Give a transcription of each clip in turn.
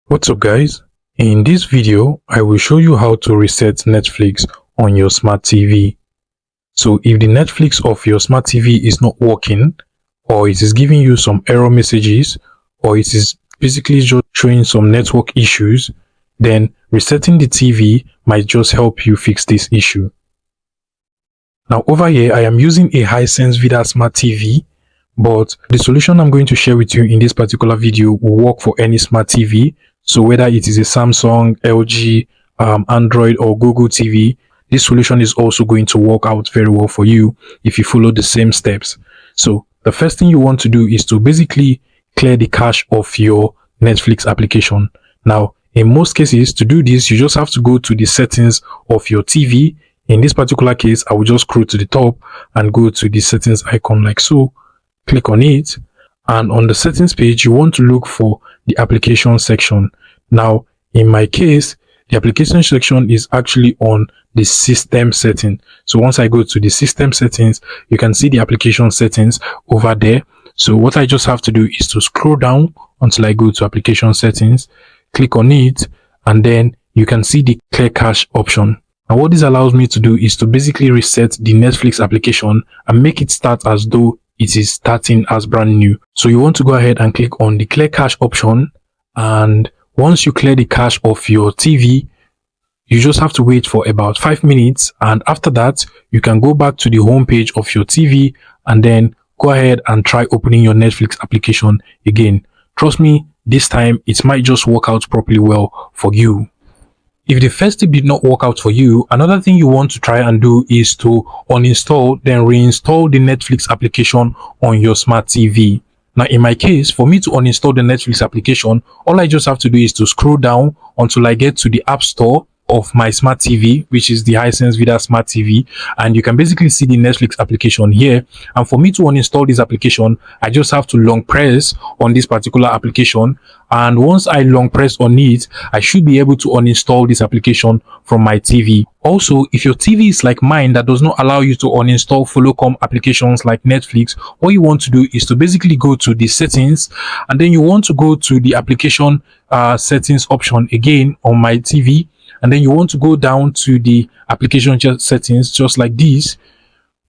What's up guys? In this video, I will show you how to reset Netflix on your smart TV. So if the Netflix of your smart TV is not working, or it is giving you some error messages, or it is basically just showing some network issues, then resetting the TV might just help you fix this issue. Now over here, I am using a Hisense Vida Smart TV, but the solution I'm going to share with you in this particular video will work for any smart TV. So whether it is a Samsung, LG, Android or Google TV, this solution is also going to work out very well for you if you follow the same steps. So the first thing you want to do is to basically clear the cache of your Netflix application. Now, in most cases, to do this, you just have to go to the settings of your TV. In this particular case, I will just scroll to the top and go to the settings icon like so. Click on it, and on the settings page, you want to look for the application section. Now, in my case, the application section is actually on the system setting. So once I go to the system settings, you can see the application settings over there. So what I just have to do is to scroll down until I go to application settings, click on it, and then you can see the clear cache option. And what this allows me to do is to basically reset the Netflix application and make it start as though it is starting as brand new. So you want to go ahead and click on the clear cache option, and once you clear the cache of your TV, you just have to wait for about 5 minutes, and after that you can go back to the home page of your TV and then go ahead and try opening your Netflix application again. Trust me, this time it might just work out properly well for you. If the first tip did not work out for you, another thing you want to try and do is to uninstall then reinstall the Netflix application on your smart TV. Now in my case, for me to uninstall the Netflix application, all I just have to do is to scroll down until I get to the App Store of my smart TV, which is the Hisense Vida Smart TV, and you can basically see the Netflix application here. And for me to uninstall this application, I just have to long press on this particular application, and once I long press on it, I should be able to uninstall this application from my TV. Also, if your TV is like mine that does not allow you to uninstall follow-come applications like Netflix, what you want to do is to basically go to the settings, and then you want to go to the application settings option again on my TV. And then you want to go down to the application settings just like this.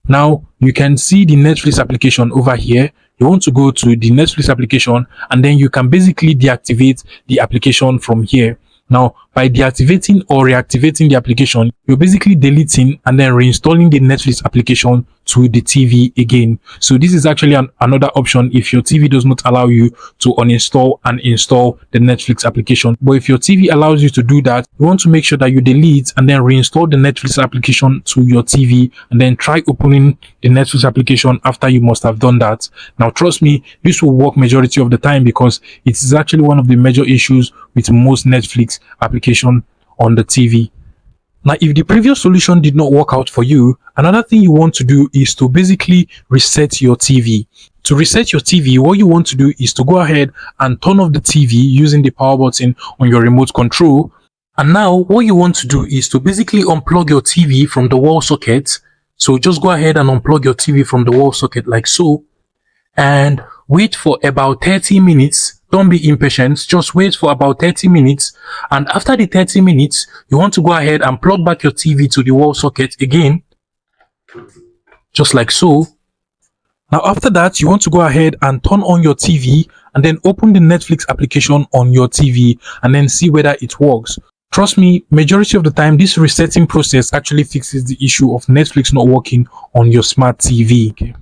Now you can see the Netflix application over here. You want to go to the Netflix application, and then you can basically deactivate the application from here. Now, by deactivating or reactivating the application, you're basically deleting and then reinstalling the Netflix application to the TV again. So this is actually another option if your TV does not allow you to uninstall and install the Netflix application. But if your TV allows you to do that, you want to make sure that you delete and then reinstall the Netflix application to your TV, and then try opening the Netflix application after you must have done that. Now, trust me, this will work majority of the time because it is actually one of the major issues with most Netflix application on the TV. Now, if the previous solution did not work out for you, another thing you want to do is to basically reset your TV. To reset your TV, what you want to do is to go ahead and turn off the TV using the power button on your remote control. And now what you want to do is to basically unplug your TV from the wall socket. So just go ahead and unplug your TV from the wall socket like so, and wait for about 30 minutes. Don't be impatient, just wait for about 30 minutes. And after the 30 minutes, you want to go ahead and plug back your TV to the wall socket again, just like so. Now after that, you want to go ahead and turn on your TV and then open the Netflix application on your TV and then see whether it works. Trust me, majority of the time, this resetting process actually fixes the issue of Netflix not working on your smart TV. Okay.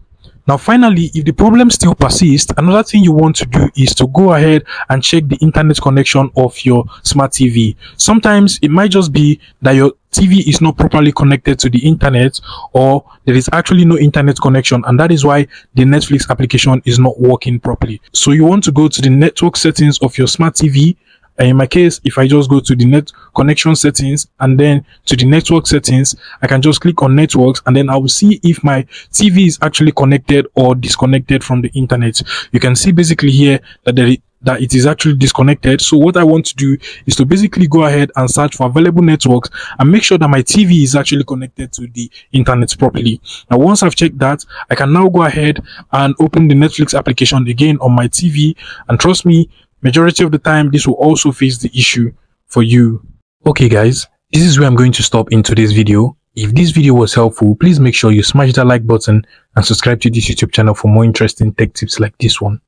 Now finally, if the problem still persists, another thing you want to do is to go ahead and check the internet connection of your smart TV. Sometimes it might just be that your TV is not properly connected to the internet, or there is actually no internet connection, and that is why the Netflix application is not working properly. So you want to go to the network settings of your smart TV. And in my case, if I just go to the net connection settings and then to the network settings, I can just click on networks, and then I will see if my TV is actually connected or disconnected from the internet. You can see basically here that it is actually disconnected. So what I want to do is to basically go ahead and search for available networks and make sure that my TV is actually connected to the internet properly. Now, once I've checked that, I can now go ahead and open the Netflix application again on my TV, and trust me, Majority of the time, this will also fix the issue for you. Okay guys, this is where I'm going to stop in today's video. If this video was helpful, please make sure you smash that like button and subscribe to this YouTube channel for more interesting tech tips like this one.